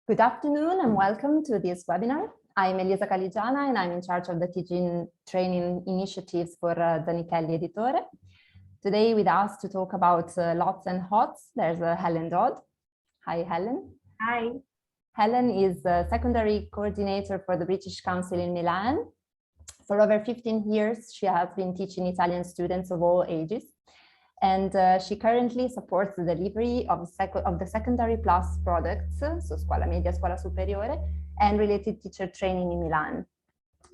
Good afternoon and welcome to this webinar. I'm Elisa Caligiana and I'm in charge of the teaching training initiatives for Zanichelli Editore. Today with us to talk about LOTS and HOTS, there's Helen Dodd. Hi, Helen. Hi. Helen is a secondary coordinator for the British Council in Milan. For over 15 years, she has been teaching Italian students of all ages. And she currently supports the delivery of the secondary plus products, so Scuola Media, Scuola Superiore, and related teacher training in Milan.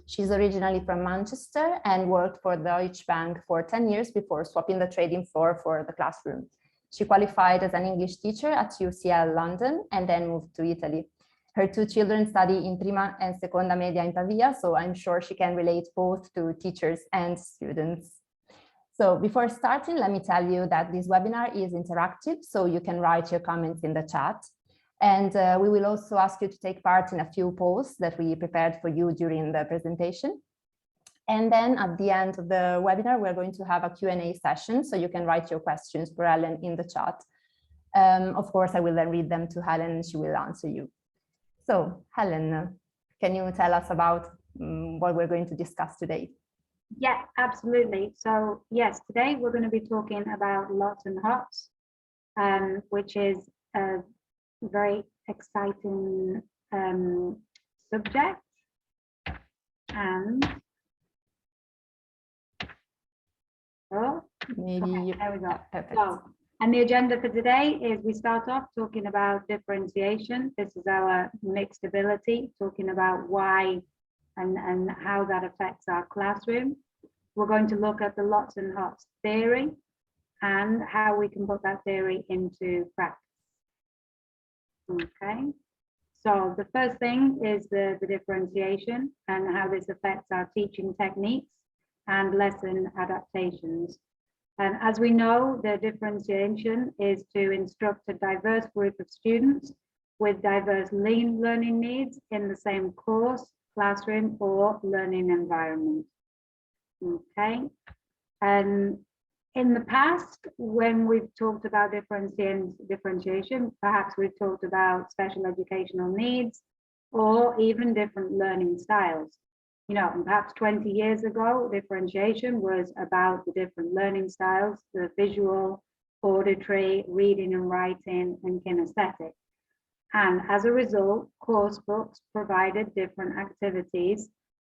She's originally from Manchester and worked for Deutsche Bank for 10 years before swapping the trading floor for the classroom. She qualified as an English teacher at UCL London and then moved to Italy. Her two children study in Prima and Seconda Media in Pavia, so I'm sure she can relate both to teachers and students. So before starting, let me tell you that this webinar is interactive, so you can write your comments in the chat. And we will also ask you to take part in a few polls that we prepared for you during the presentation. And then at the end of the webinar, we're going to have a Q&A session, so you can write your questions for Helen in the chat. Of course, I will then read them to Helen and she will answer you. So Helen, can you tell us about what we're going to discuss today? Yeah, absolutely. So yes, today we're going to be talking about LOTS and HOTS, which is a very exciting subject. And maybe there we go. Perfect. So, and the agenda for today is we start off talking about differentiation. This is our mixed ability, talking about why and how that affects our classroom. We're going to look at the LOTS and HOTS theory and how we can put that theory into practice. Okay, so the first thing is the differentiation and how this affects our teaching techniques and lesson adaptations. And as we know, the differentiation is to instruct a diverse group of students with diverse learning needs in the same course, classroom, or learning environment. Okay, and in the past, when we've talked about differentiation, perhaps we've talked about special educational needs or even different learning styles. You know, and perhaps 20 years ago, differentiation was about the different learning styles, the visual, auditory, reading and writing, and kinesthetic. And as a result, course books provided different activities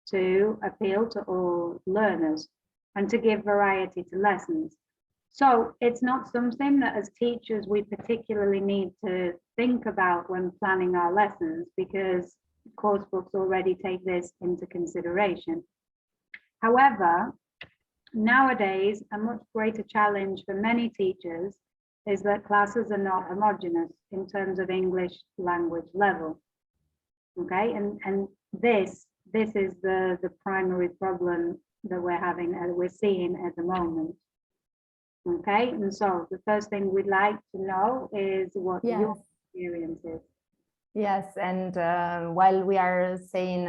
to appeal to all learners and to give variety to lessons. So it's not something that as teachers we particularly need to think about when planning our lessons, because course books already take this into consideration. However, nowadays, a much greater challenge for many teachers is that classes are not homogeneous in terms of English language level. Okay, and this is the primary problem that we're having and we're seeing at the moment. Okay, and so the first thing we'd like to know is what your experience is. Yes, and while we are saying,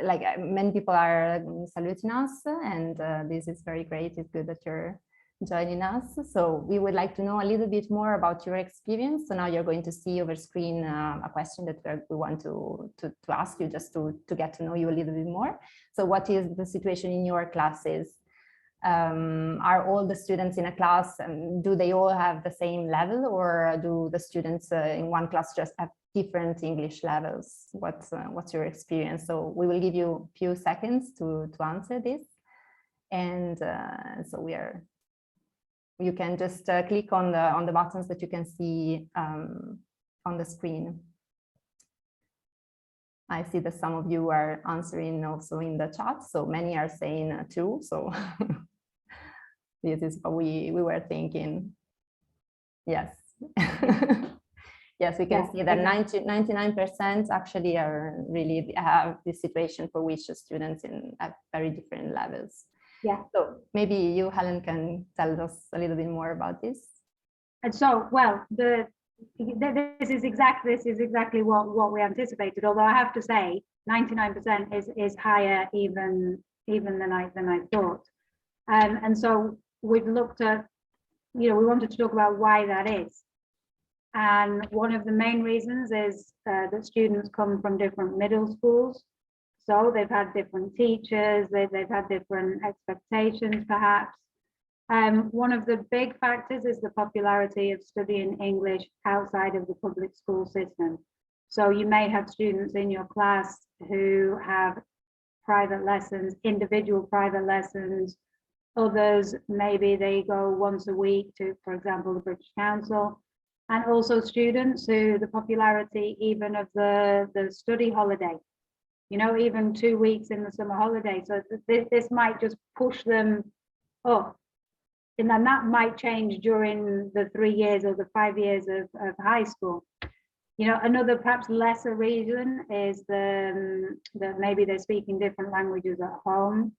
like many people are saluting us, and this is very great, it's good that you're joining us. So we would like to know a little bit more about your experience. So now you're going to see over screen a question that we want to ask you just to get to know you a little bit more. So what is the situation in your classes? Are all the students in a class, do they all have the same level, or do the students in one class just have different English levels? What's your experience? So we will give you a few seconds to answer this. And so you can just click on the buttons that you can see on the screen. I see that some of you are answering also in the chat, so many are saying two. So this is what we were thinking. Yes. Yes, we can see that 99% actually are really have this situation for which the students at very different levels. Yeah. So maybe you, Helen, can tell us a little bit more about this. And so, well, this is exactly what we anticipated. Although I have to say, 99% is higher even than I thought. And so we've looked at, we wanted to talk about why that is. And one of the main reasons is that students come from different middle schools. So they've had different teachers, they've had different expectations, perhaps. One of the big factors is the popularity of studying English outside of the public school system. So you may have students in your class who have private lessons, individual private lessons. Others, maybe they go once a week to, for example, the British Council. And also students who the popularity even of the study holiday, you know, even 2 weeks in the summer holiday. So this might just push them up. And then that might change during the 3 years or the 5 years of high school. You know, another perhaps lesser reason is that maybe they're speaking different languages at home.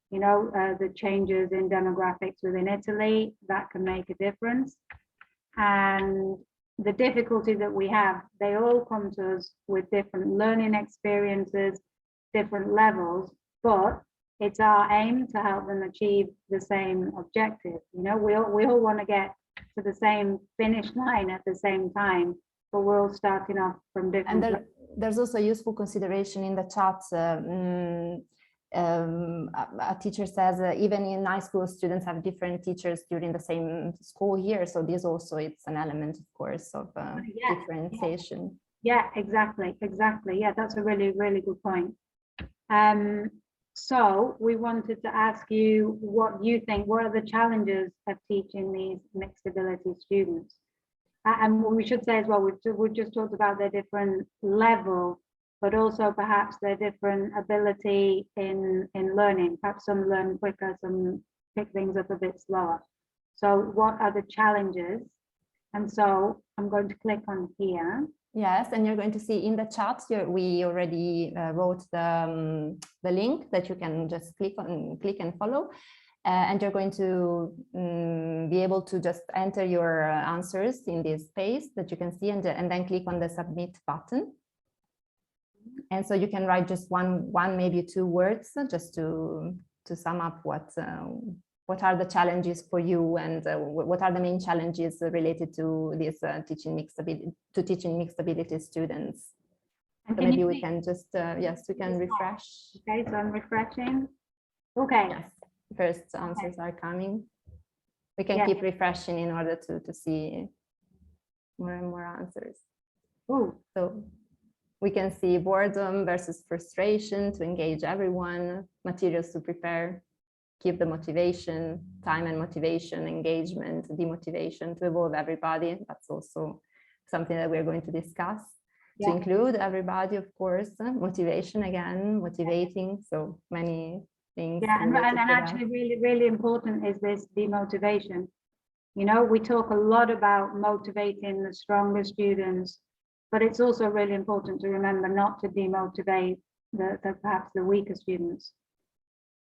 You know, the changes in demographics within Italy, that can make a difference. And the difficulty that we have, they all come to us with different learning experiences, different levels, but it's our aim to help them achieve the same objective. You know, we all want to get to the same finish line at the same time, but we're all starting off from different. And there's also a useful consideration in the chat. A teacher says even in high school, students have different teachers during the same school year. So this also, it's an element, of course, of differentiation. Yeah, exactly. Yeah, that's a really, really good point. So we wanted to ask you what you think, what are the challenges of teaching these mixed ability students? And we should say as well, we've just talked about their different level, but also perhaps their different ability in learning. Perhaps some learn quicker, some pick things up a bit slower. So what are the challenges? And so I'm going to click on here. Yes, and you're going to see in the chat here, we already wrote the link that you can just click and follow. And you're going to be able to just enter your answers in this space that you can see, and then click on the submit button. And so you can write just one maybe 2 words just to sum up what are the challenges for you, and what are the main challenges related to this teaching mixed ability students. So maybe we can just yes, we can refresh. Okay, so I'm refreshing. Okay. Yes, first answers are coming. We can keep refreshing in order to see more and more answers. Ooh. So we can see boredom versus frustration to engage everyone, materials to prepare, keep the motivation, time and motivation, engagement, demotivation to involve everybody. That's also something that we're going to discuss. To include everybody, of course, motivation again, motivating, so many things. Yeah, and actually really, really important is this demotivation. You know, we talk a lot about motivating the stronger students, but it's also really important to remember not to demotivate perhaps the weaker students.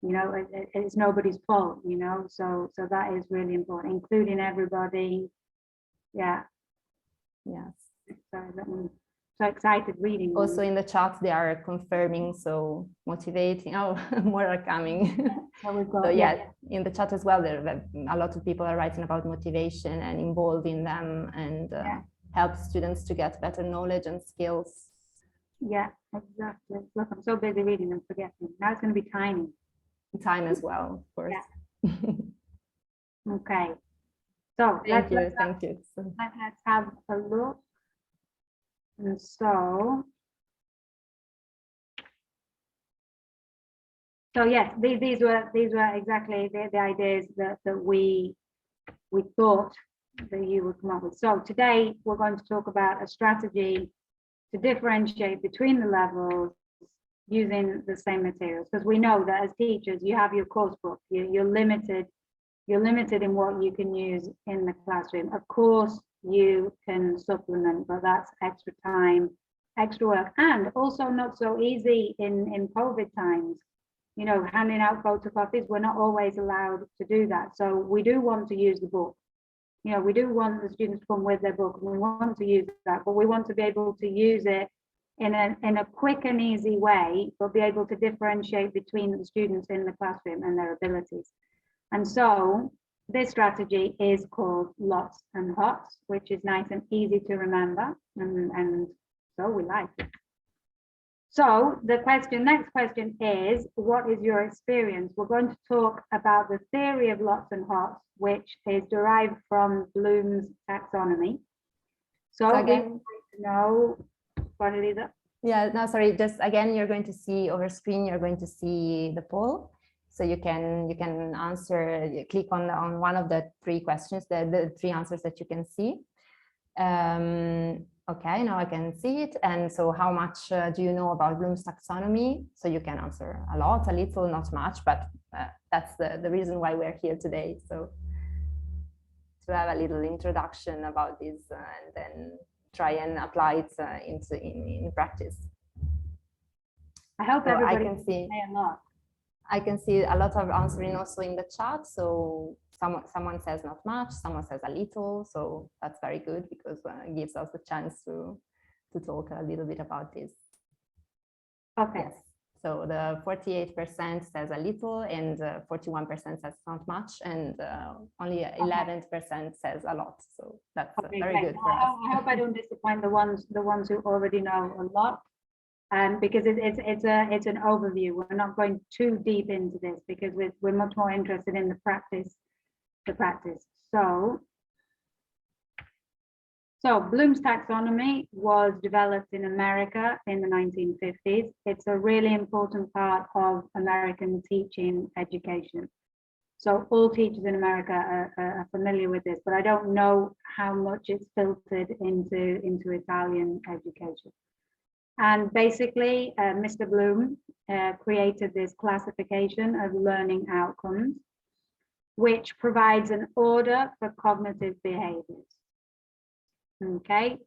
You know, it's nobody's fault, you know, so that is really important, including everybody. Yeah. Yes. Sorry, so excited reading. Also in the chat, they are confirming, so motivating. Oh, more are coming. So yeah, in the chat as well, there are a lot of people are writing about motivation and involving them, and help students to get better knowledge and skills. Yeah, exactly. Look, I'm so busy reading and forgetting. Now it's going to be tiny. Time as well, of course. Yeah. Okay. So thank you. Let's have a look. And so yes, these were exactly the ideas that we thought that you would come up with. So today we're going to talk about a strategy to differentiate between the levels using the same materials, because we know that as teachers you have your course book, you're limited in what you can use in the classroom. Of course you can supplement, but that's extra time, extra work, and also not so easy in COVID times. You know, handing out photocopies, we're not always allowed to do that. So we do want to use the book. You know, we do want the students to come with their book, and we want to use that, but we want to be able to use it in a quick and easy way, but be able to differentiate between the students in the classroom and their abilities. And so this strategy is called LOTS and HOTS, which is nice and easy to remember, and so we like it. So the next question is, what is your experience? We're going to talk about the theory of LOTS and HOTS, which is derived from Bloom's taxonomy. So again, know what it is. Yeah, no, sorry, just again, you're going to see over screen, you're going to see the poll. So you can answer, click on one of the three questions, the three answers that you can see. Okay, now I can see it. And so how much do you know about Bloom's taxonomy? So you can answer a lot, a little, not much, but that's the reason why we're here today. So to have a little introduction about this and then try and apply it in practice. I hope so everybody can see a lot. I can see a lot of answering also in the chat. So someone says not much, someone says a little. So that's very good because it gives us the chance to talk a little bit about this. Okay. Yes. So the 48% says a little and 41% says not much, and only 11% says a lot. So that's very good for us. I hope I don't disappoint the ones who already know a lot. Because it's an overview. We're not going too deep into this because we're much more interested in the practice. So Bloom's taxonomy was developed in America in the 1950s. It's a really important part of American teaching education. So all teachers in America are familiar with this, but I don't know how much it's filtered into Italian education. And basically, Mr. Bloom created this classification of learning outcomes, which provides an order for cognitive behaviors. Okay,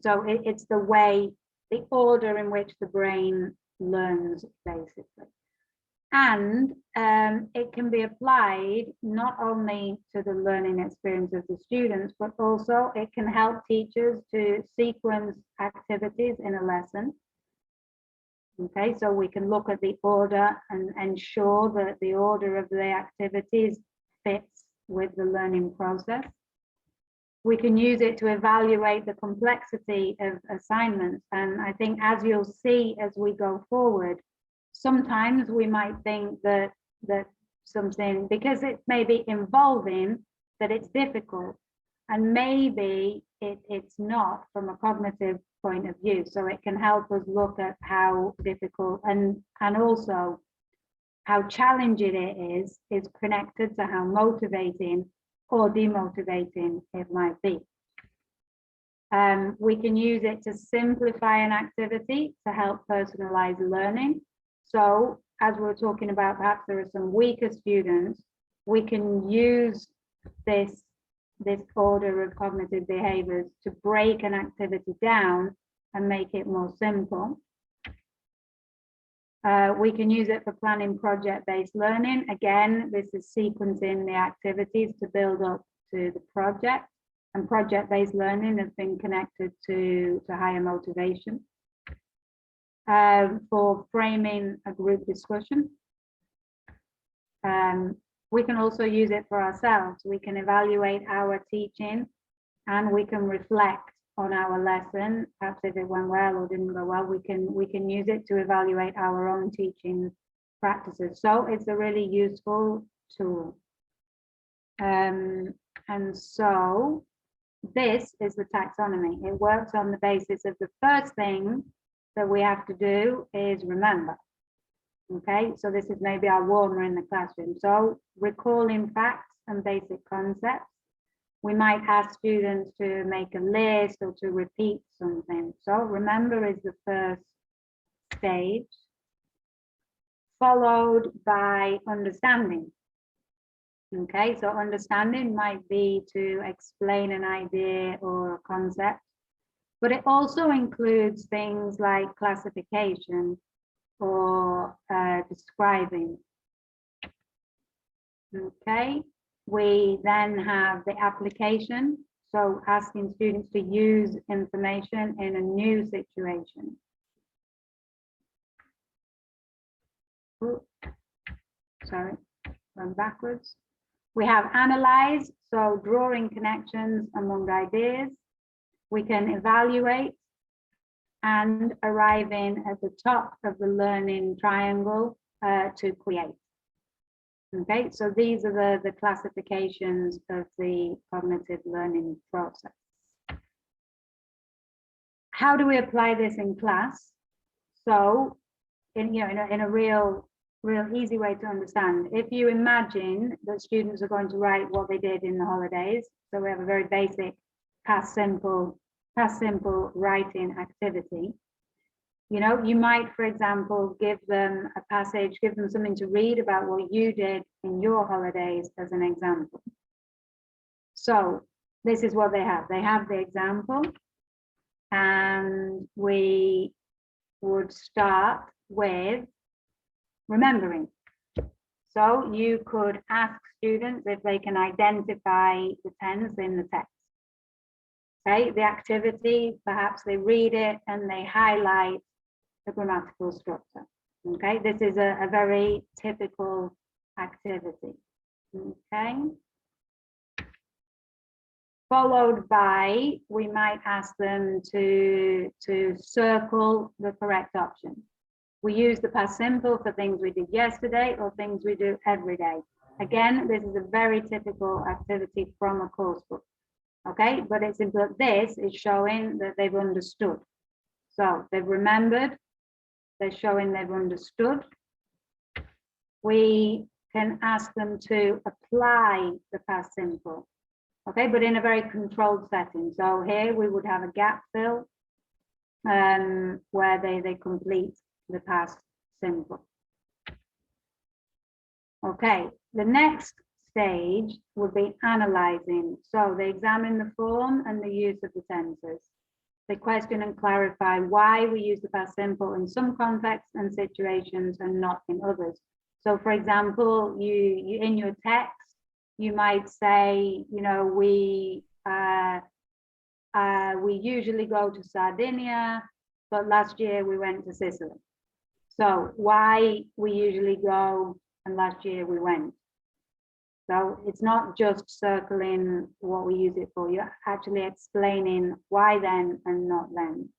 so it's the order in which the brain learns, basically. And it can be applied not only to the learning experience of the students, but also it can help teachers to sequence activities in a lesson. Okay, so we can look at the order and ensure that the order of the activities fits with the learning process. We can use it to evaluate the complexity of assignments. And I think as you'll see as we go forward, sometimes we might think that something, because it may be involving, that it's difficult, and maybe it's not from a cognitive point of view. So it can help us look at how difficult and also how challenging it is connected to how motivating or demotivating it might be. We can use it to simplify an activity to help personalize learning. So as we're talking about, perhaps there are some weaker students, we can use this order of cognitive behaviors to break an activity down and make it more simple. We can use it for planning project-based learning. Again, this is sequencing the activities to build up to the project, and project-based learning has been connected to higher motivation. For framing a group discussion. We can also use it for ourselves. We can evaluate our teaching and we can reflect on our lesson. Perhaps if it went well or didn't go well, we can use it to evaluate our own teaching practices. So it's a really useful tool. And so this is the taxonomy. It works on the basis of the first thing that we have to do is remember. Okay, so this is maybe our warmer in the classroom. So recalling facts and basic concepts. We might ask students to make a list or to repeat something. So remember is the first stage, followed by understanding. Okay, so understanding might be to explain an idea or a concept, but it also includes things like classification or describing. Okay, we then have the application, so asking students to use information in a new situation. Ooh, sorry, run backwards. We have analyze, so drawing connections among ideas. We can evaluate and arriving at the top of the learning triangle to create. Okay, so these are the classifications of the cognitive learning process. How do we apply this in class? So, in a real easy way to understand, if you imagine that students are going to write what they did in the holidays, so we have a very basic past simple writing activity. You might, for example, give them a passage, give them something to read about what you did in your holidays as an example. So this is what they have. They have the example, and we would start with remembering. So you could ask students if they can identify the tense in the text. Okay, the activity, perhaps they read it and they highlight the grammatical structure. Okay, this is a very typical activity. Okay. Followed by, we might ask them to circle the correct option. We use the past simple for things we did yesterday or things we do every day. Again, this is a very typical activity from a course book. Okay, but it's important. This is showing that they've understood. So they've remembered, they're showing they've understood. We can ask them to apply the past simple. Okay, but in a very controlled setting. So here we would have a gap fill where they complete the past simple. Okay, the next stage would be analyzing. So they examine the form and the use of the tenses. They question and clarify why we use the past simple in some contexts and situations and not in others. So for example, you in your text, you might say, we usually go to Sardinia, but last year we went to Sicily. So why we usually go and last year we went. So it's not just circling what we use it for, you're actually explaining why then and not then.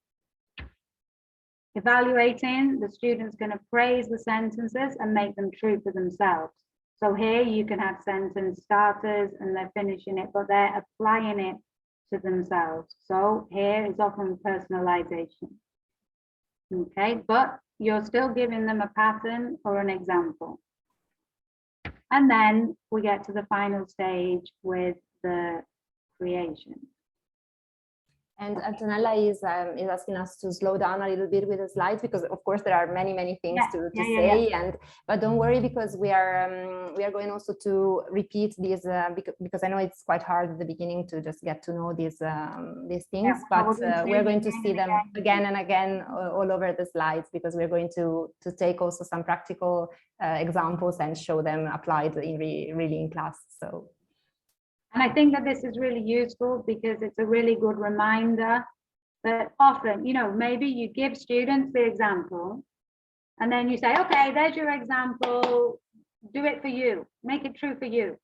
Evaluating, the students can appraise the sentences and make them true for themselves. So here you can have sentence starters and they're finishing it, but they're applying it to themselves. So here is often personalization. Okay, but you're still giving them a pattern or an example. And then we get to the final stage with the creation. And Antonella is asking us to slow down a little bit with the slides, because of course there are many things to say. But don't worry, because we are going also to repeat these because I know it's quite hard at the beginning to just get to know these things. But we're going to see them again and again all over the slides, because we're going to take also some practical examples and show them applied really in class. So. And I think that this is really useful because it's a really good reminder that often, maybe you give students the example and then you say, okay, there's your example, do it for you, make it true for you.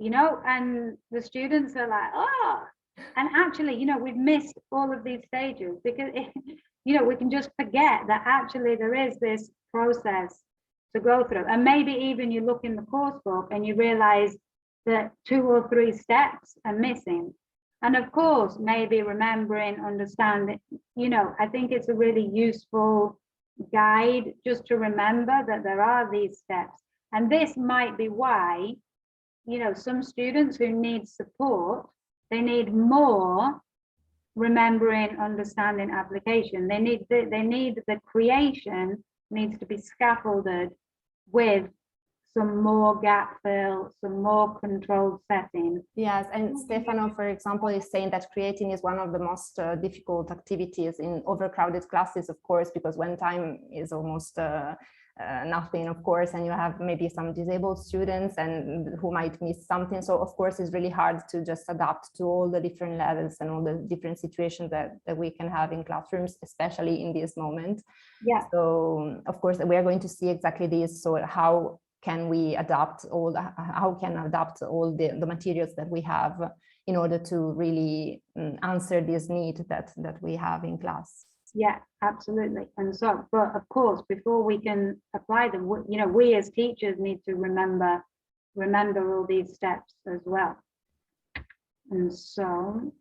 And the students are like, oh, and actually, we've missed all of these stages because, we can just forget that actually there is this process to go through. And maybe even you look in the course book and you realize that 2 or 3 steps are missing. And of course, maybe remembering, understanding, I think it's a really useful guide just to remember that there are these steps. And this might be why, some students who need support, they need more remembering, understanding, application. They need the creation needs to be scaffolded with some more gap fill, some more controlled setting. Yes, and Stefano, for example, is saying that creating is one of the most difficult activities in overcrowded classes, of course, because when time is almost nothing, of course, and you have maybe some disabled students and who might miss something. So of course, it's really hard to just adapt to all the different levels and all the different situations that we can have in classrooms, especially in this moment. Yeah. So of course, we are going to see exactly this. So how can we adapt all how can adapt all the materials that we have in order to really answer this need that we have in class. Yeah, absolutely. And so, but of course, before we can apply them, we as teachers need to remember all these steps as well. And so,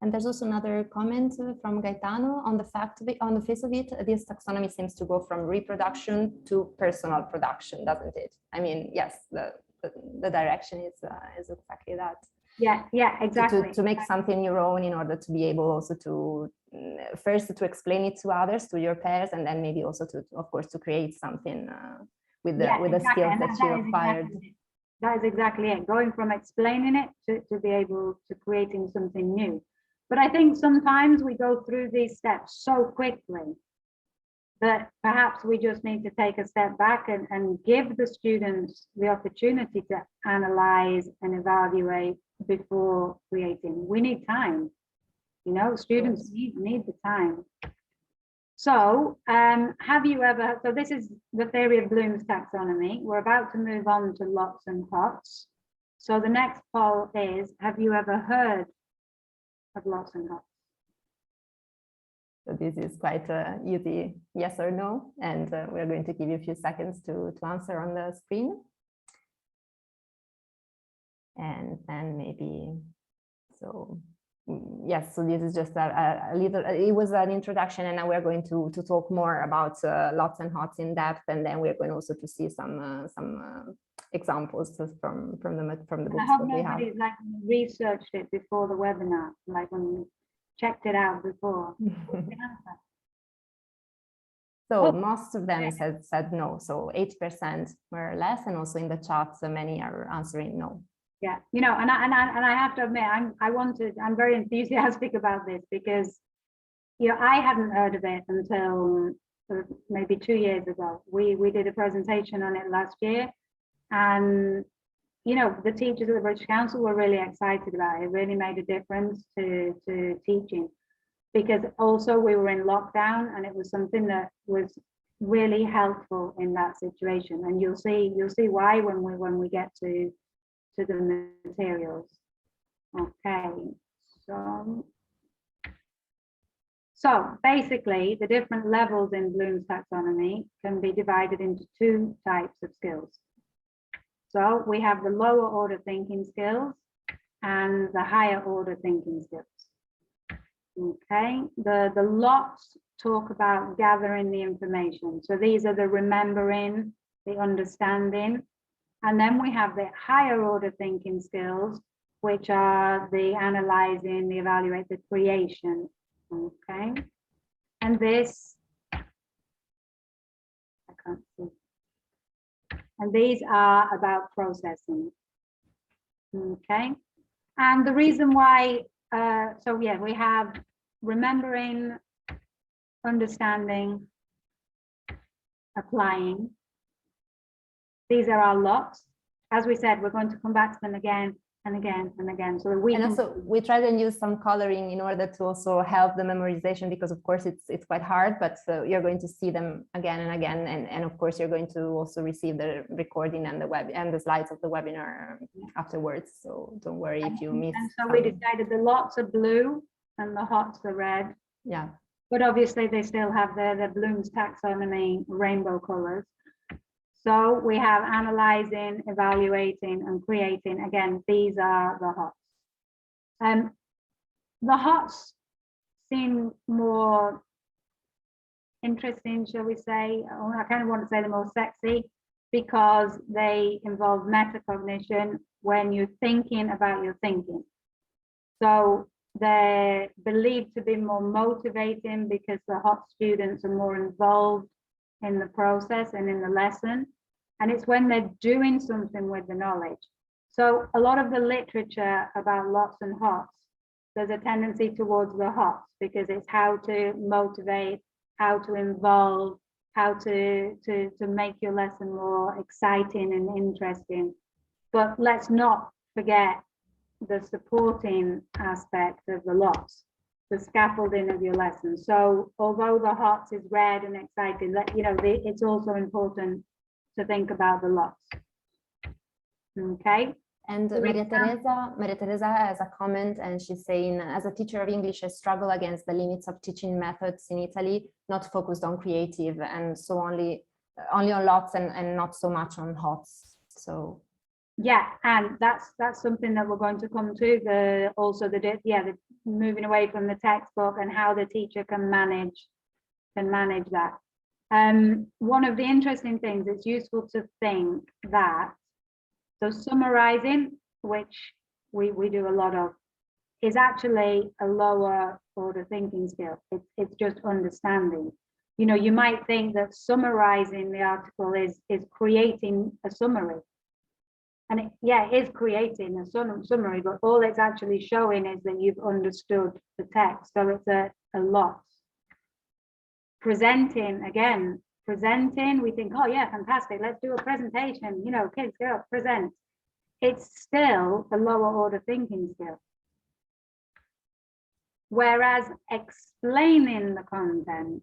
and there's also another comment from Gaetano on the fact that on the face of it, this taxonomy seems to go from reproduction to personal production, doesn't it? I mean, yes, the direction is exactly that. Yeah, exactly. To make something your own in order to be able also to first to explain it to others, to your peers, and then maybe also to, of course, to create something with the skills that you acquired. That is exactly it. Going from explaining it to be able to creating something new. But I think sometimes we go through these steps so quickly that perhaps we just need to take a step back and give the students the opportunity to analyze and evaluate before creating. We need time, students need the time. So have you ever, so this is the theory of Bloom's taxonomy. We're about to move on to LOTS and HOTS. So the next poll is, have you ever heard of LOTS and HOTS? So this is quite easy yes or no, and we're going to give you a few seconds to answer on the screen. And then maybe, so yes, so this is just a little, it was an introduction, and now we're going to talk more about LOTS and HOTS in depth, and then we're going also to see some examples from the books that we have. Nobody's like researched it before the webinar, like when you checked it out before. So most of them said no, so 8% more or less, and also in the chat, many are answering no. Yeah, and I have to admit, I'm very enthusiastic about this because, I hadn't heard of it until maybe 2 years ago. We did a presentation on it last year, and the teachers of the British Council were really excited about it. It really made a difference to teaching, because also we were in lockdown, and it was something that was really helpful in that situation. And you'll see why when we get to the materials. Okay, so basically the different levels in Bloom's taxonomy can be divided into 2 types of skills. So we have the lower order thinking skills and the higher order thinking skills. Okay, the LOTS talk about gathering the information. So these are the remembering, the understanding. And then we have the higher order thinking skills, which are the analyzing, the evaluate, the creation. Okay. And this, I can't see. And these are about processing. Okay. And the reason why, so yeah, we have remembering, understanding, applying. These are our LOTS. As we said, we're going to come back to them again and again and again. So we we try to use some coloring in order to also help the memorization, because of course it's quite hard, but you're going to see them again and again, and of course you're going to also receive the recording and the slides of the webinar afterwards. So don't worry if you miss. And so we decided the LOTS are blue and the HOTS are red. Yeah. But obviously they still have the Bloom's taxonomy rainbow colors. So we have analyzing, evaluating, and creating. Again, these are the HOTS. The HOTS seem more interesting, shall we say? I kind of want to say they're more sexy because they involve metacognition when you're thinking about your thinking. So they're believed to be more motivating because the HOTS students are more involved in the process and in the lesson, and it's when they're doing something with the knowledge. So a lot of the literature about LOTS and HOTS, there's a tendency towards the HOTS because it's how to motivate, how to involve, how to make your lesson more exciting and interesting. But let's not forget the supporting aspect of the LOTS, the scaffolding of your lesson. So although the HOTS is red and exciting, it's also important to think about the lots. Okay. And Maria Teresa has a comment, and she's saying, as a teacher of English, I struggle against the limits of teaching methods in Italy, not focused on creative, and so only on lots and not so much on HOTS. So yeah, and that's something that we're going to come to, the moving away from the textbook and how the teacher can manage that. One of the interesting things, it's useful to think that, so summarizing, which we do a lot of, is actually a lower order thinking skill. It's just understanding. You know, you might think that summarizing the article is creating a summary. And it is creating a summary, but all it's actually showing is that you've understood the text. So it's a lot. Presenting, we think, oh yeah, fantastic, let's do a presentation, you know, kids, go present. It's still a lower order thinking skill. Whereas explaining the content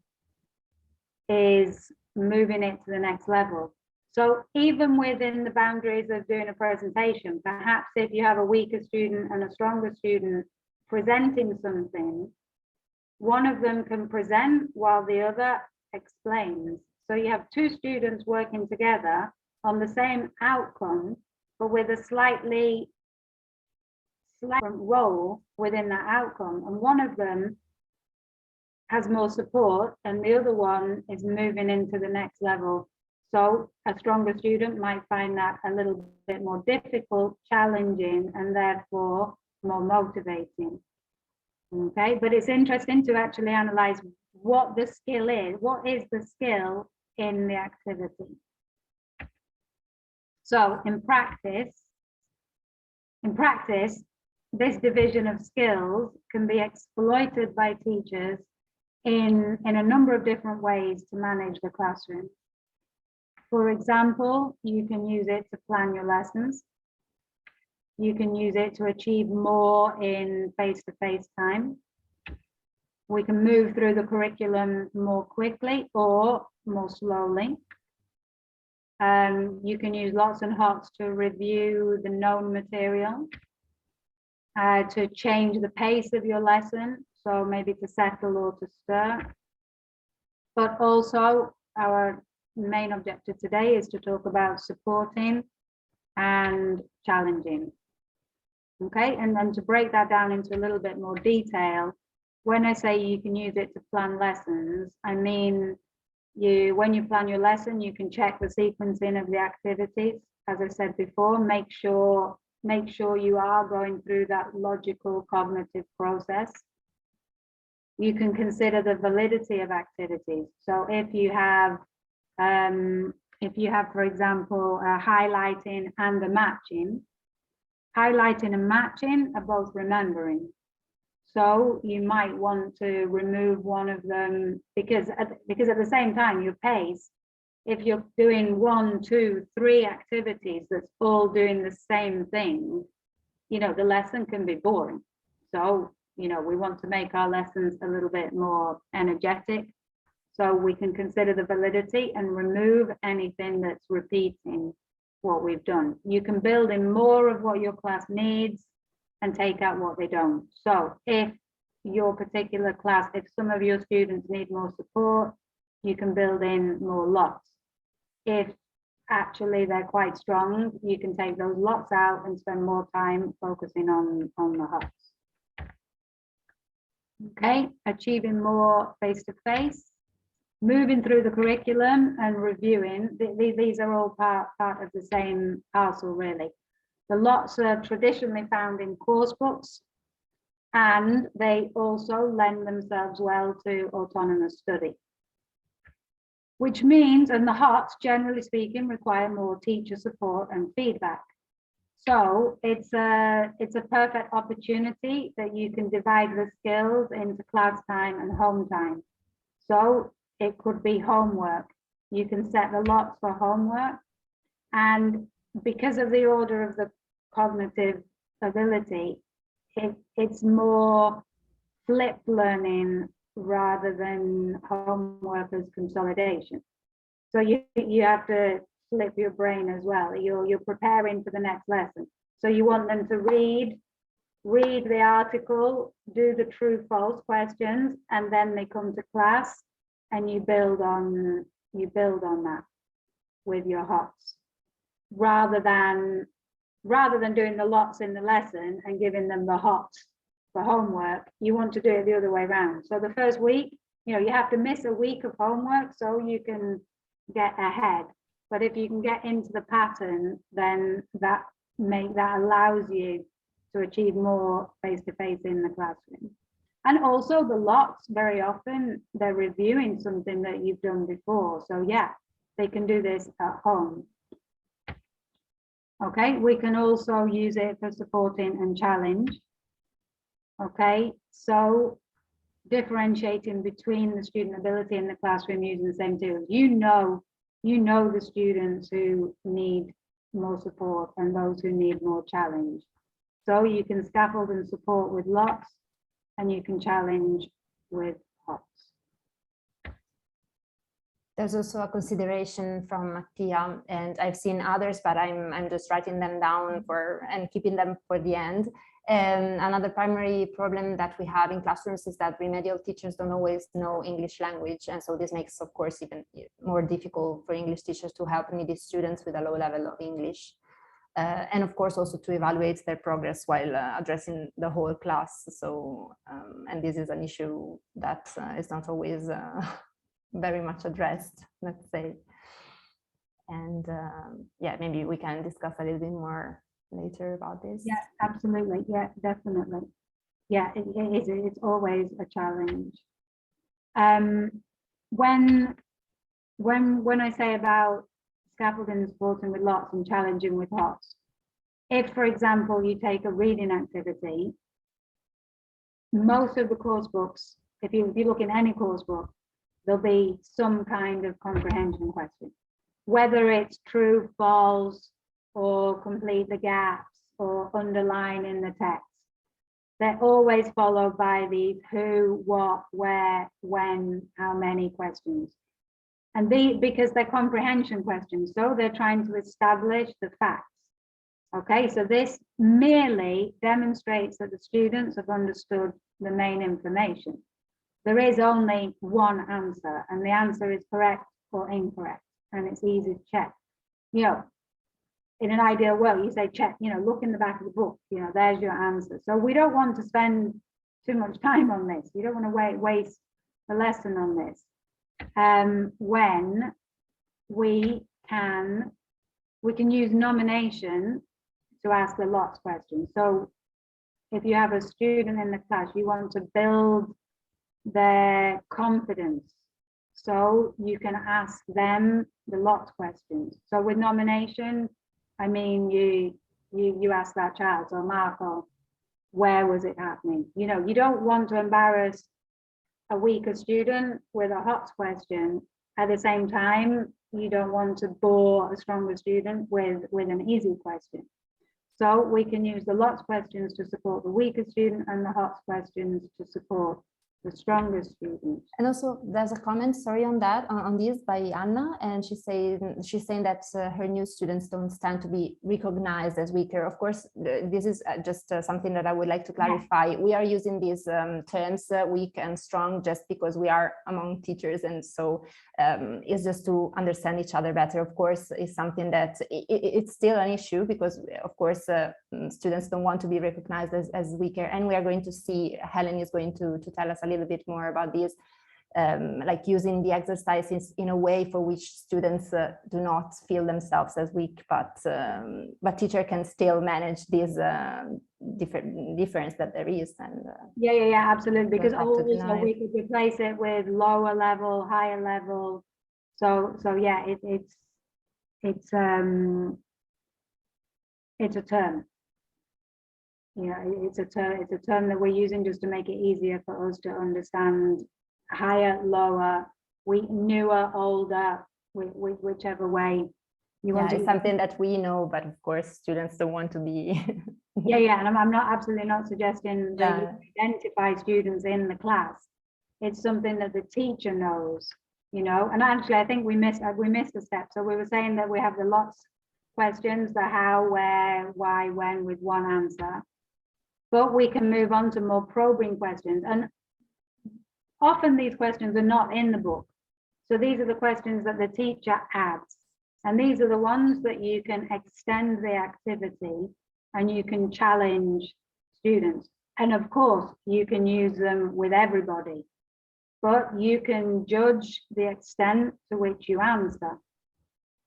is moving it to the next level. So even within the boundaries of doing a presentation, perhaps if you have a weaker student and a stronger student presenting something, one of them can present while the other explains. So you have two students working together on the same outcome, but with a slightly different role within that outcome. And one of them has more support and the other one is moving into the next level. So a stronger student might find that a little bit more difficult, challenging, and therefore more motivating. Okay, but it's interesting to actually analyze what the skill is. What is the skill in the activity? So in practice, this division of skills can be exploited by teachers in a number of different ways to manage the classroom. For example, you can use it to plan your lessons. You can use it to achieve more in face-to-face time. We can move through the curriculum more quickly or more slowly. You can use lots and HOTS to review the known material, to change the pace of your lesson, so maybe to settle or to stir. But also, our main objective today is to talk about supporting and challenging. Okay, and then to break that down into a little bit more detail, when I say you can use it to plan lessons, I mean when you plan your lesson, you can check the sequencing of the activities. As I said before, make sure you are going through that logical cognitive process. You can consider the validity of activities. So if you have, for example, highlighting and a matching, highlighting and matching are both remembering. So you might want to remove one of them because at the same time, your pace, if you're doing 1, 2, 3 activities that's all doing the same thing, you know, the lesson can be boring. So, you know, we want to make our lessons a little bit more energetic. So we can consider the validity and remove anything that's repeating what we've done. You can build in more of what your class needs and take out what they don't. So if your particular class, if some of your students need more support, you can build in more lots. If actually they're quite strong, you can take those lots out and spend more time focusing on the HOTS. Okay, achieving more face-to-face, moving through the curriculum and reviewing. These are all part of the same parcel, really. The lots are traditionally found in course books, and they also lend themselves well to autonomous study. Which means, and the HOTS, generally speaking, require more teacher support and feedback. So it's a perfect opportunity that you can divide the skills into class time and home time. So it could be homework. You can set the lots for homework, and because of the order of the cognitive ability, it's more flipped learning rather than homework as consolidation. So you have to flip your brain as well. You're preparing for the next lesson. So you want them to read the article, do the true false questions, and then they come to class and you build on that with your HOTS, rather than doing the lots in the lesson and giving them the HOTS for homework. You want to do it the other way around. So the first week, you have to miss a week of homework so you can get ahead. But if you can get into the pattern, then that allows you to achieve more face-to-face in the classroom. And also the lots, very often they're reviewing something that you've done before. So yeah, they can do this at home. Okay, we can also use it for supporting and challenge. Okay, so differentiating between the student ability in the classroom using the same tools. You know the students who need more support and those who need more challenge. So you can scaffold and support with lots, and you can challenge with HOTS. There's also a consideration from Mattia, and I've seen others, but I'm just writing them down and keeping them for the end. And another primary problem that we have in classrooms is that remedial teachers don't always know English language. And so this makes, of course, even more difficult for English teachers to help needy students with a low level of English. And of course, also to evaluate their progress while addressing the whole class. So, and this is an issue that is not always very much addressed, let's say. And yeah, maybe we can discuss a little bit more later about this. Yeah, absolutely. Yeah, definitely. Yeah, it's always a challenge. When I say about scaffolding and supporting with lots and challenging with HOTS, if, for example, you take a reading activity, most of the course books, if you look in any course book, there'll be some kind of comprehension question, whether it's true, false, or complete the gaps, or underline in the text. They're always followed by these who, what, where, when, how many questions. And because they're comprehension questions, so they're trying to establish the facts. Okay, so this merely demonstrates that the students have understood the main information. There is only one answer, and the answer is correct or incorrect, and it's easy to check. In an ideal world, you say check, look in the back of the book, there's your answer. So we don't want to spend too much time on this. You don't want to waste the lesson on this. When we can use nomination to ask the lots question. So if you have a student in the class, you want to build their confidence. So you can ask them the lots questions. So with nomination, I mean, you ask that child, so Marco, where was it happening? You don't want to embarrass a weaker student with a HOTS question. At the same time, you don't want to bore a stronger student with an easy question. So we can use the lots questions to support the weaker student and the HOTS questions to support the strongest students. And also there's a comment, sorry, on this by Anna, and she's saying that her new students don't stand to be recognized as weaker. Of course, this is just something that I would like to clarify. Yeah. We are using these terms weak and strong just because we are among teachers, and so it's just to understand each other better. Of course, it's something that it's still an issue because of course students don't want to be recognized as weaker, and we are going to see, Helen is going to tell us a little bit more about this, like using the exercises in a way for which students do not feel themselves as weak, but teacher can still manage this difference that there is. And yeah, absolutely, because also we could replace it with lower level, higher level. So yeah, it's a term. It's a term that we're using just to make it easier for us to understand. Higher, lower, newer, older, whichever way you want to. It's something that we know, but of course students don't want to be. yeah, and I'm absolutely not suggesting that you identify students in the class. It's something that the teacher knows. you know, and actually I think we missed a step. So we were saying that we have the lots questions, the how, where, why, when, with one answer, but we can move on to more probing questions. And often these questions are not in the book. So these are the questions that the teacher adds. And these are the ones that you can extend the activity and you can challenge students. And of course, you can use them with everybody, but you can judge the extent to which you answer.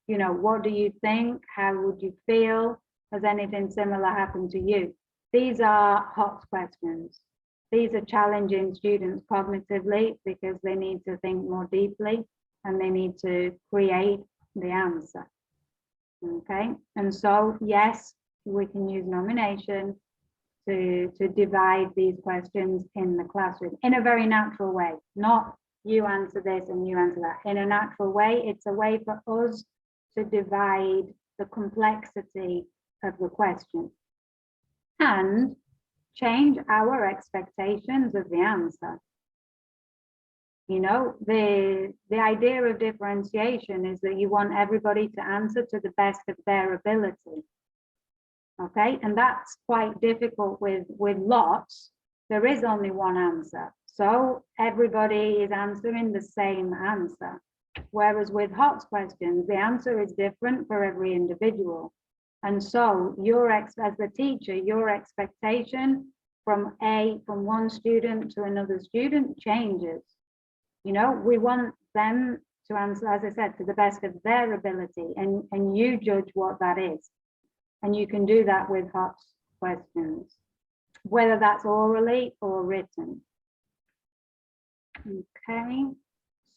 You know, what do you think? How would you feel? Has anything similar happened to you? These are HOTS questions. These are challenging students cognitively because they need to think more deeply and they need to create the answer. Okay, and so yes, we can use nomination to divide these questions in the classroom in a very natural way, not you answer this and you answer that. In a natural way, it's a way for us to divide the complexity of the question and change our expectations of the answer. You know, the idea of differentiation is that you want everybody to answer to the best of their ability. Okay, and that's quite difficult with lots. There is only one answer. So everybody is answering the same answer. Whereas with HOTS questions, the answer is different for every individual. And so as the teacher, your expectation from one student to another student changes. You know, we want them to answer, as I said, to the best of their ability, and you judge what that is. And you can do that with HOTS questions, whether that's orally or written. Okay,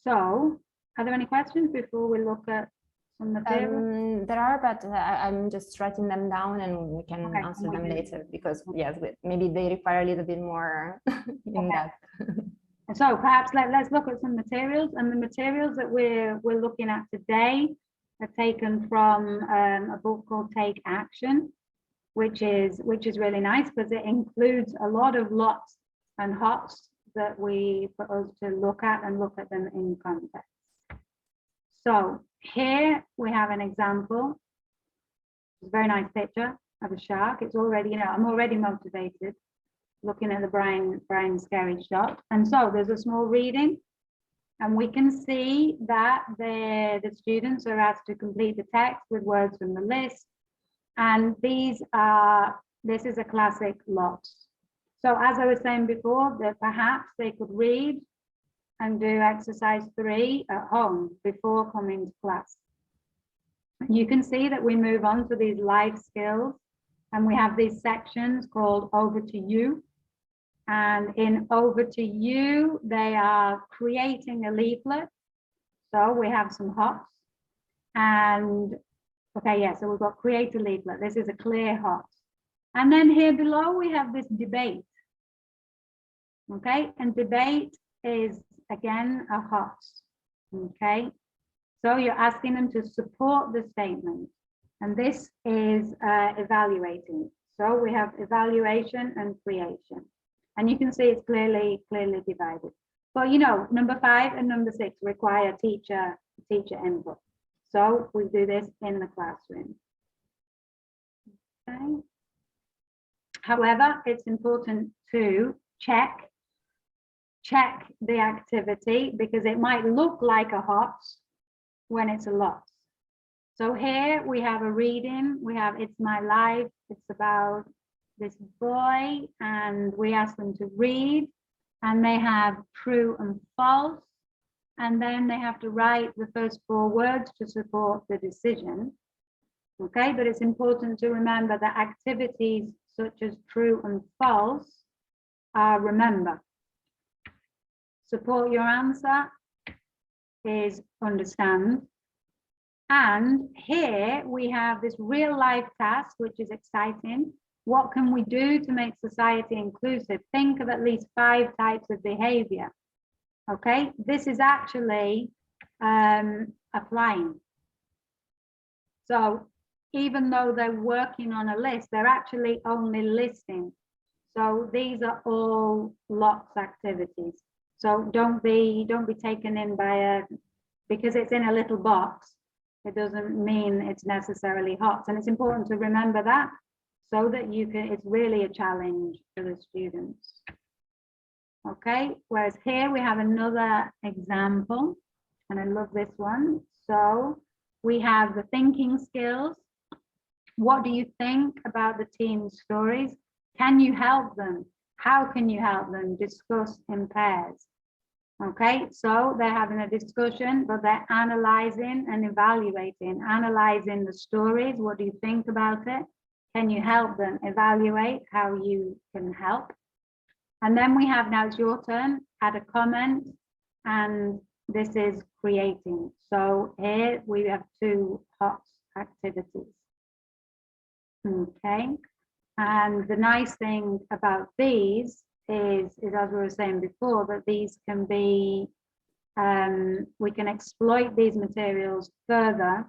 so are there any questions before we look at some material? There are, but I'm just writing them down and we can answer them later because yes, maybe they require a little bit more in depth. And so perhaps let's look at some materials, and the materials that we're looking at today are taken from a book called Take Action, which is really nice because it includes a lot of lots and HOTS that for us to look at and look at them in context. So here we have an example. It's a very nice picture of a shark. It's already, you know, I'm already motivated looking at the Brian Scary shot. And so there's a small reading, and we can see that the students are asked to complete the text with words from the list. And this is a classic lots. So as I was saying before, that perhaps they could read and do exercise 3 at home before coming to class. You can see that we move on to these life skills, and we have these sections called Over to You. And in Over to You, they are creating a leaflet. So we have some HOTS. And okay, yeah, so we've got create a leaflet. This is a clear HOTS. And then here below, we have this debate. Okay, and debate is again a HOTS. Okay, so you're asking them to support the statement, and this is evaluating. So we have evaluation and creation, and you can see it's clearly divided. But you know, number 5 and number 6 require teacher input. So we do this in the classroom. Okay. However, it's important to check the activity because it might look like a HOTS when it's a lot. So here we have a reading, we have It's My Life, it's about this boy, and we ask them to read, and they have true and false, and then they have to write the first 4 words to support the decision. Okay, but it's important to remember that activities such as true and false are remember. Support your answer is understand. And here we have this real life task, which is exciting. What can we do to make society inclusive? Think of at least 5 types of behavior. Okay, this is actually applying. So even though they're working on a list, they're actually only listing. So these are all lots activities. So don't be taken in by because it's in a little box, it doesn't mean it's necessarily HOTS. And it's important to remember that so that you can, it's really a challenge for the students. Okay, whereas here we have another example, and I love this one. So we have the thinking skills. What do you think about the team's stories? Can you help them? How can you help them? Discuss in pairs. Okay, so they're having a discussion, but they're analyzing and evaluating, analyzing the stories. What do you think about it? Can you help them evaluate how you can help? And then we have, now it's your turn, add a comment, and this is creating. So here we have 2 HOTS activities. Okay, and the nice thing about these is as we were saying before, that these can be, we can exploit these materials further.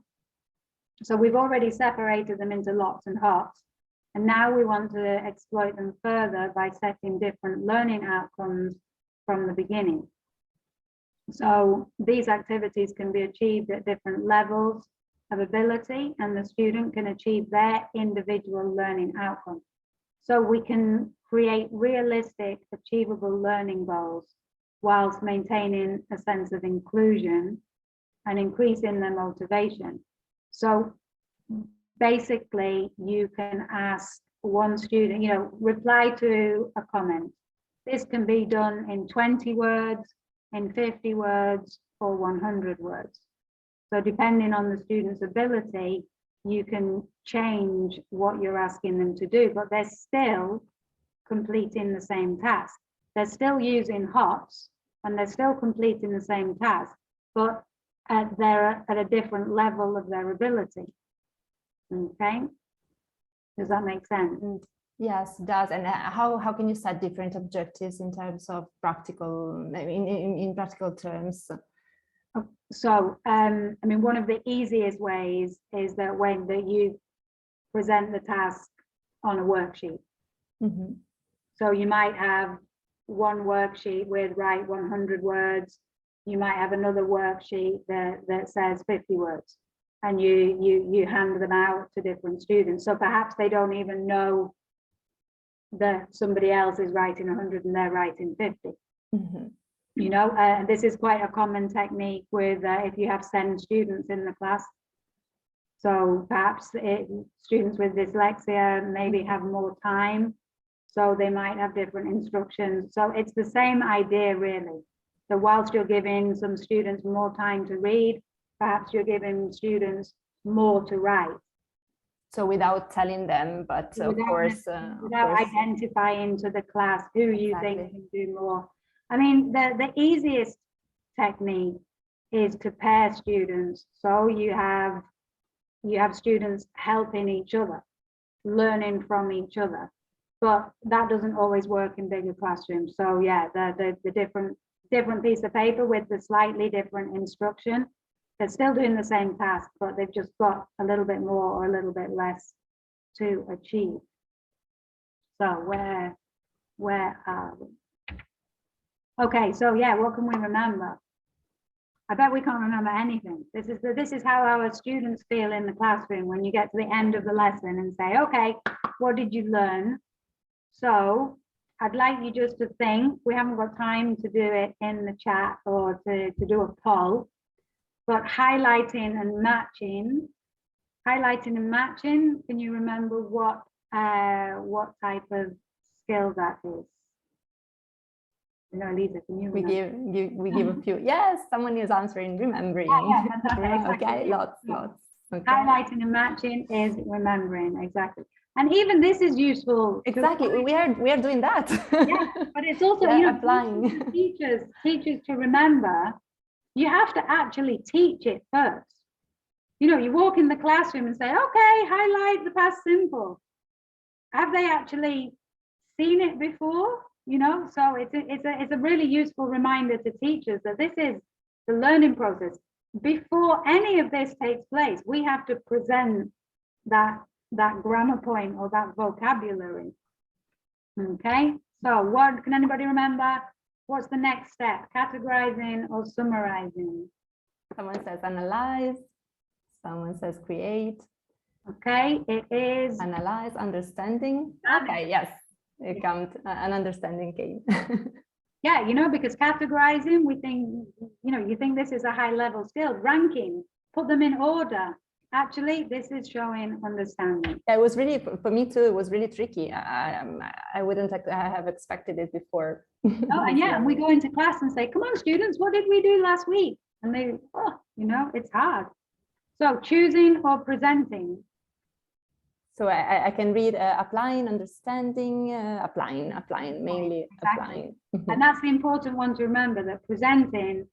So we've already separated them into lots and HOTS, and now we want to exploit them further by setting different learning outcomes from the beginning. So these activities can be achieved at different levels of ability, and the student can achieve their individual learning outcome. So we can create realistic, achievable learning goals whilst maintaining a sense of inclusion and increasing their motivation. So basically, you can ask one student, reply to a comment. This can be done in 20 words, in 50 words, or 100 words. So depending on the student's ability, you can change what you're asking them to do, but they're still completing the same task. They're still using HOTS and they're still completing the same task, but they're at a different level of their ability. Okay, does that make sense? Yes, it does. And how can you set different objectives in terms of practical, in practical terms? So, I mean, one of the easiest ways is that when you present the task on a worksheet. Mm-hmm. So you might have one worksheet with write 100 words. You might have another worksheet that says 50 words, and you hand them out to different students. So perhaps they don't even know that somebody else is writing 100 and they're writing 50. Mm-hmm. This is quite a common technique with if you have 7 students in the class. So perhaps students with dyslexia maybe have more time, so they might have different instructions. So it's the same idea, really. So whilst you're giving some students more time to read, perhaps you're giving students more to write. So without telling them, but without identifying to the class who you think can do more. I mean, the easiest technique is to pair students. So you have students helping each other, learning from each other, but that doesn't always work in bigger classrooms. So yeah, the different piece of paper with the slightly different instruction, they're still doing the same task, but they've just got a little bit more or a little bit less to achieve. So where are we? Okay, so yeah, what can we remember? I bet we can't remember anything. This is how our students feel in the classroom when you get to the end of the lesson and say, okay, what did you learn? So I'd like you just to think. We haven't got time to do it in the chat or to do a poll, but highlighting and matching. Can you remember what type of skill that is? Lisa, can you remember? We give a few. Yes, someone is answering, remembering. Exactly. Okay, lots. Okay. Highlighting and matching is remembering, exactly. And even this is useful. Exactly, we are doing that. Yeah, but it's also applying. teachers to remember. You have to actually teach it first. You walk in the classroom and say, okay, highlight the past simple. Have they actually seen it before? So it's a really useful reminder to teachers that this is the learning process. Before any of this takes place, we have to present that grammar point or that vocabulary. Okay, so what can anybody remember? What's the next step? Categorizing or summarizing? Someone says analyze. Someone says create. Okay, it is Analyze, understanding. Okay, yes, it comes, an understanding came. Yeah, you know, because categorizing, we think, you know, you think this is a high level skill. Ranking, put them in order. Actually, this is showing understanding. It was really, for me too, it was really tricky. I wouldn't have expected it before. Oh, and yeah, and we go into class and say, come on, students, what did we do last week? And they, oh, you know, it's hard. So choosing or presenting. So I can read applying, understanding, applying, mainly Exactly. applying. And that's the important one to remember, that presenting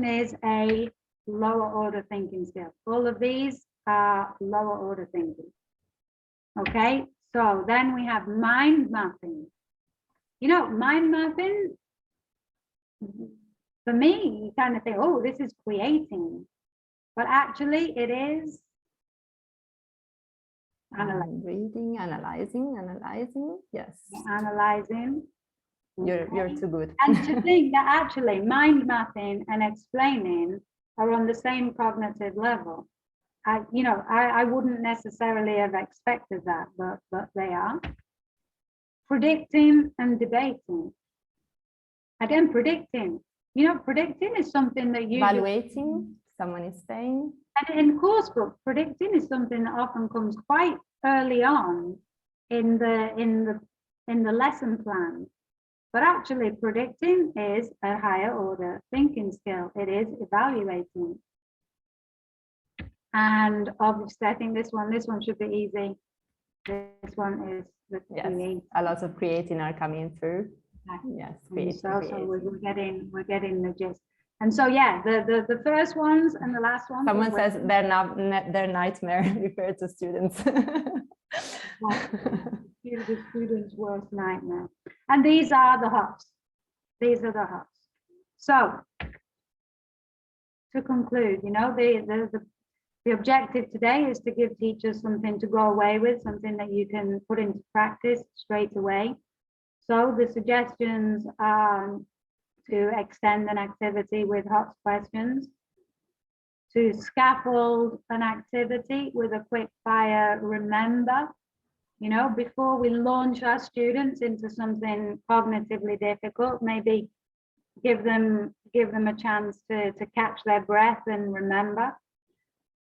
is a lower order thinking skill. All of these are lower order thinking. Okay, so then we have mind mapping. You know, mind mapping, for me, you kind of think, oh, this is creating. But actually it is Reading, analyzing, yes. Analyzing. You're too good. And to think that actually mind mapping and explaining are on the same cognitive level. I wouldn't necessarily have expected that, but they are. Predicting and debating. Again, predicting. You know, predicting is something that you evaluating, someone is saying. And in course book, predicting is something that often comes quite early on in the lesson plan. But actually predicting is a higher order thinking skill. It is evaluating. And obviously I think this one should be easy. This one is the yes, a lot of creating are coming through. Yes, creating, so we're getting the gist. And so yeah, the first ones and the last ones. Someone says their nightmare referred to students. The students' worst nightmare. And these are the HOTS. These are the HOTS. So to conclude, you know, the objective today is to give teachers something to go away with, something that you can put into practice straight away. So the suggestions are to extend an activity with HOTS questions, to scaffold an activity with a quick fire remember. You know, before we launch our students into something cognitively difficult, maybe give them a chance to catch their breath and remember.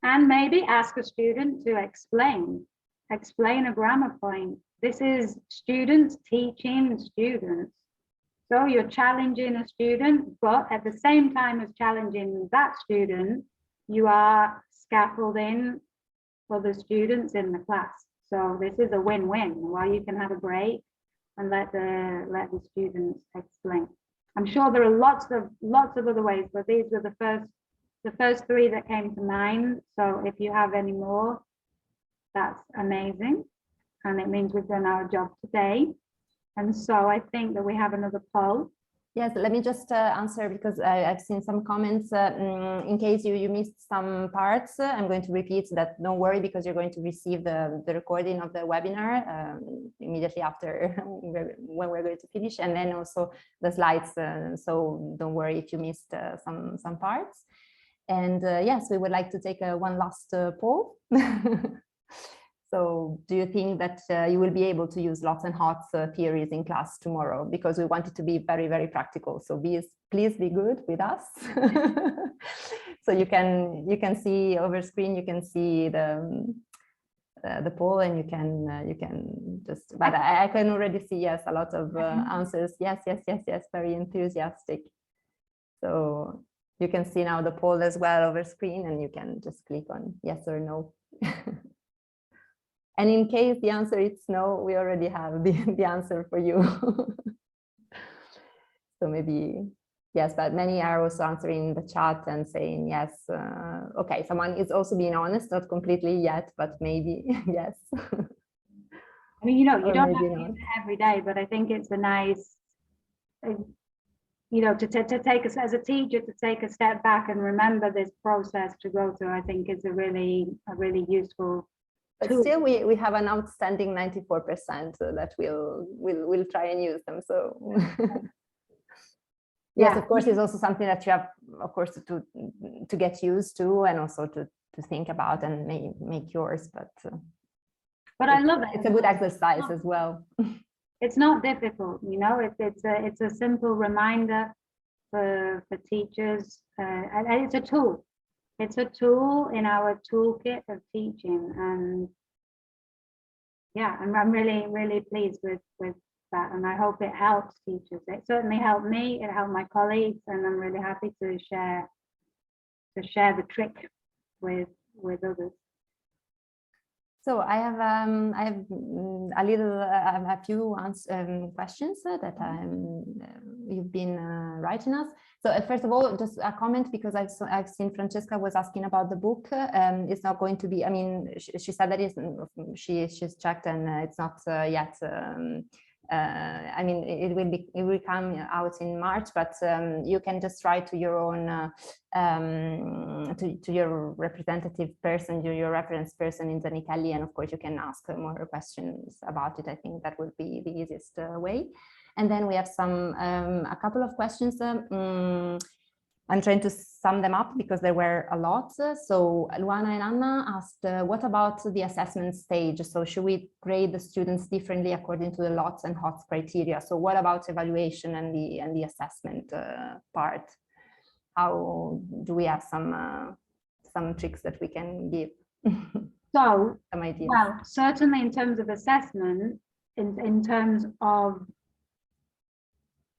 And maybe ask a student to explain a grammar point. This is students teaching students. So you're challenging a student, but at the same time as challenging that student, you are scaffolding for the students in the class. So this is a win-win, while you can have a break and let the students explain. I'm sure there are lots of other ways, but these were the first three that came to mind. So if you have any more, that's amazing. And it means we've done our job today. And so I think that we have another poll. Yes, let me just answer, because I've seen some comments. In case you missed some parts, I'm going to repeat that. Don't worry, because you're going to receive the recording of the webinar immediately after when we're going to finish, and then also the slides. So don't worry if you missed some parts. And yes, we would like to take one last poll. So do you think that you will be able to use lots and HOTS theories in class tomorrow? Because we want it to be very, very practical. So please be good with us. So you can see over screen, you can see the poll, and you can just, but I can already see, yes, a lot of answers. Yes, very enthusiastic. So you can see now the poll as well over screen, and you can just click on yes or no. And in case the answer is no, we already have the answer for you. So maybe, yes, but many are also answering the chat and saying yes. Okay, someone is also being honest, not completely yet, but maybe yes. I mean, you know, you don't have to use it every day, but I think it's a nice, you know, to take us as a teacher, to take a step back and remember this process to go through. I think it's a really useful. But still, we have an outstanding 94% that we'll try and use them. So yes, of course, it's also something that you have of course, to get used to, and also to think about and make yours. But I love it. It's a good exercise as well. It's not difficult, you know. It's a simple reminder for teachers, and it's a tool. It's a tool in our toolkit of teaching, and yeah, I'm really pleased with that, and I hope it helps teachers. It certainly helped me. It helped my colleagues, and I'm really happy to share the trick with others. So I have a few questions that you've been writing us. So first of all, just a comment, because I've seen Francesca was asking about the book. It's not going to be. I mean, she said that she's checked and it's not yet. I mean, it will come out in March, but you can just write to your own to your representative person, your reference person in Zanichelli, and of course you can ask more questions about it. I think that would be the easiest way. And then we have a couple of questions. I'm trying to sum them up because there were a lot. So Luana and Anna asked, what about the assessment stage? So should we grade the students differently according to the LOTS and HOTS criteria? So what about evaluation and the assessment part? How do we have some tricks that we can give? So, some ideas. Well, certainly in terms of assessment, in terms of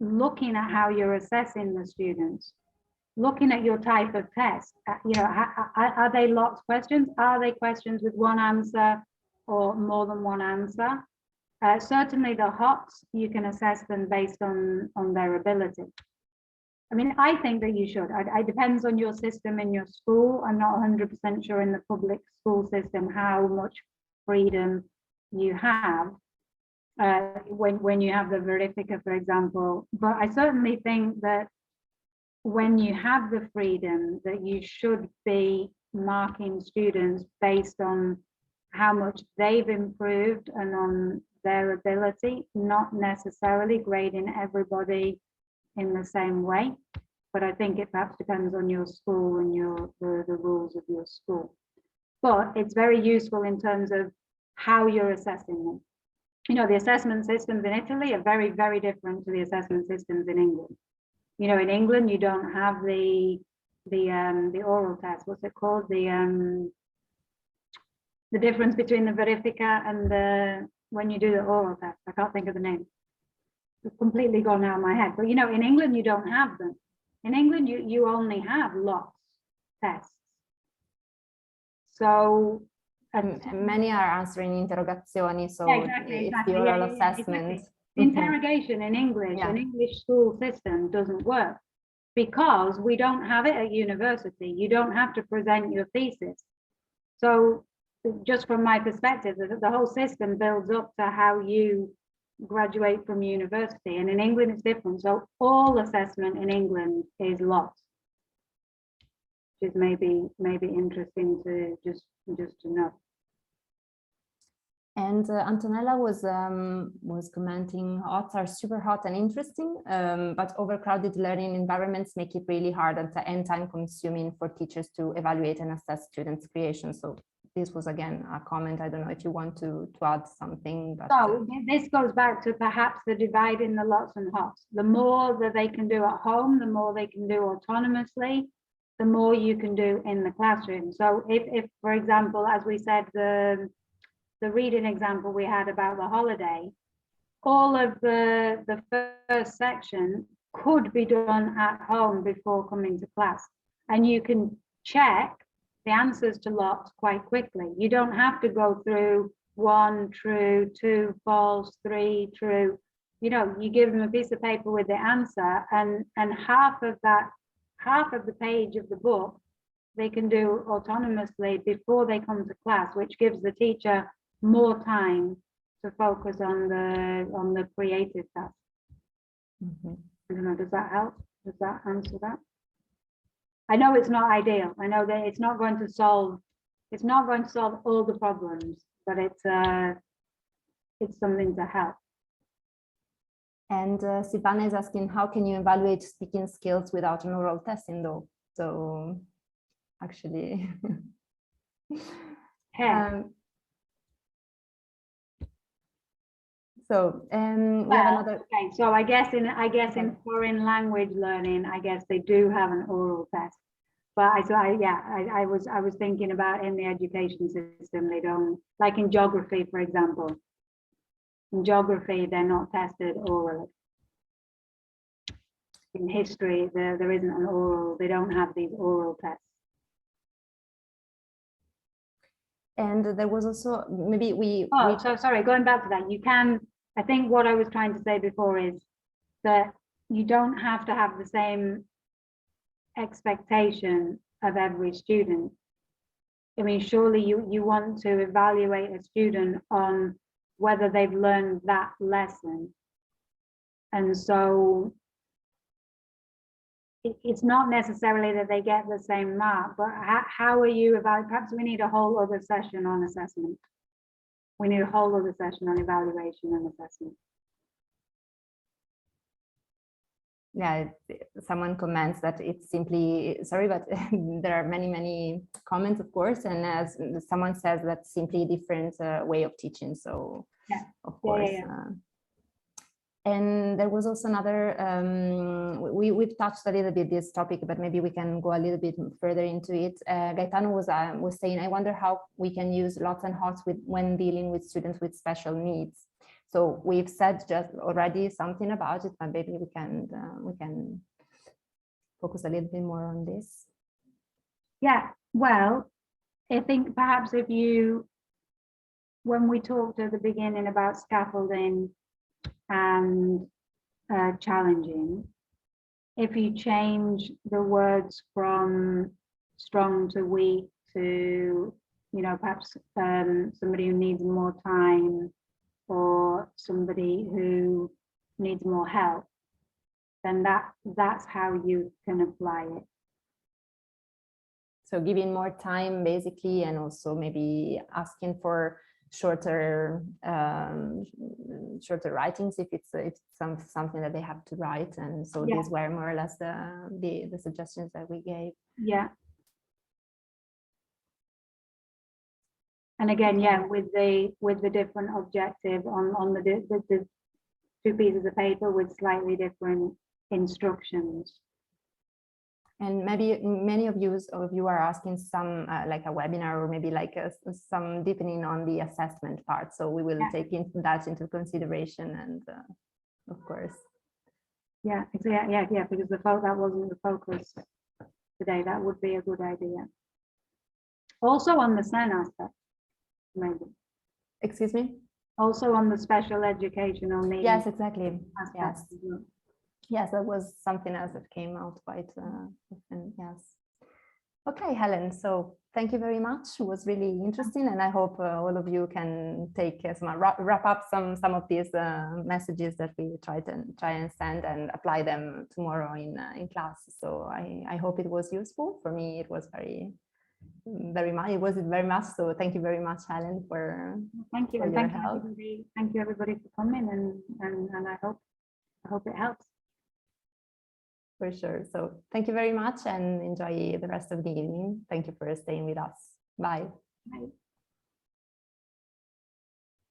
looking at how you're assessing the students, looking at your type of test, you know, are they lots of questions? Are they questions with one answer or more than one answer? Certainly the HOTS, you can assess them based on their ability. I mean, I think that you should. It depends on your system in your school. I'm not 100% sure in the public school system how much freedom you have when you have the verifica, for example. But I certainly think that when you have the freedom, that you should be marking students based on how much they've improved and on their ability, not necessarily grading everybody in the same way. But I think it perhaps depends on your school and the rules of your school. But it's very useful in terms of how you're assessing them. You know, the assessment systems in Italy are very, very different to the assessment systems in England. You know, in England, you don't have the oral test. What's it called? The difference between the verifica and when you do the oral test. I can't think of the name. It's completely gone out of my head. But you know, in England, you don't have them. In England, you only have LOTS tests. So and many are answering interrogationi, so yeah, exactly, it's the oral assessment. Exactly. The interrogation in English, an English school system doesn't work because we don't have it at university. You don't have to present your thesis. So just from my perspective, the whole system builds up to how you graduate from university, and in England it's different. So all assessment in England is LOTS, which is maybe interesting to just to know. And Antonella was commenting, HOTS are super hot and interesting, but overcrowded learning environments make it really hard and time consuming for teachers to evaluate and assess students' creation. So this was again a comment. I don't know if you want to add something. But, so this goes back to perhaps the divide in the LOTS and HOTS. The more that they can do at home, the more they can do autonomously, the more you can do in the classroom. So if for example, as we said, the reading example we had about the holiday, all of the first section could be done at home before coming to class. And you can check the answers to LOTS quite quickly. You don't have to go through 1 true, 2 false, 3 true. You know, you give them a piece of paper with the answer, and half of the page of the book they can do autonomously before they come to class, which gives the teacher more time to focus on the creative task. I don't know, does that help? Does that answer that? I know it's not ideal. I know that it's not going to solve all the problems, but it's something to help. And Silvana is asking, how can you evaluate speaking skills without an oral testing though? So actually, we have another. Okay, so I guess in foreign language learning, I guess they do have an oral test. But I was thinking about in the education system, they don't, like in geography, for example. In geography, they're not tested orally. In history, there isn't an oral, they don't have these oral tests. And there was also, maybe so sorry, going back to that, you can, I think what I was trying to say before is that you don't have to have the same expectation of every student. I mean, surely you want to evaluate a student on whether they've learned that lesson. And so it's not necessarily that they get the same mark, but how are you evaluating? Perhaps we need a whole other session on assessment. We need a whole other session on evaluation and assessment. Yeah, someone comments that it's simply, sorry, but there are many comments, of course, and as someone says, that's simply a different way of teaching. So, yeah, of course. And there was also another, we've touched a little bit this topic, but maybe we can go a little bit further into it. Gaetano was saying, I wonder how we can use LOTS and HOTS when dealing with students with special needs. So we've said just already something about it, but maybe we can focus a little bit more on this. Yeah, well, I think perhaps when we talked at the beginning about scaffolding and challenging, if you change the words from strong to weak to, perhaps somebody who needs more time, or somebody who needs more help, then that's how you can apply it. So giving more time, basically, and also maybe asking for shorter writings if it's something that they have to write. And so these were more or less the suggestions that we gave. Yeah. And again, with the different objective on the two pieces of paper with slightly different instructions. And maybe many of you are asking some like a webinar, or maybe like some deepening on the assessment part. So we will take that into consideration, and of course. Yeah, exactly. Yeah, because that wasn't the focus today. That would be a good idea. Also on the SEN aspect. Maybe. Excuse me? Also on the special educational needs. Yes, exactly. Yes, that was something else that came out quite often. Yes. Okay, Helen. So thank you very much. It was really interesting, and I hope all of you can take wrap up some of these messages that we try and send and apply them tomorrow in class. So I hope it was useful. For me, it was very much. So thank you very much, Helen, for thank you, and thank you everybody for coming, and I hope it helps. For sure. So thank you very much, and enjoy the rest of the evening. Thank you for staying with us. Bye. Bye.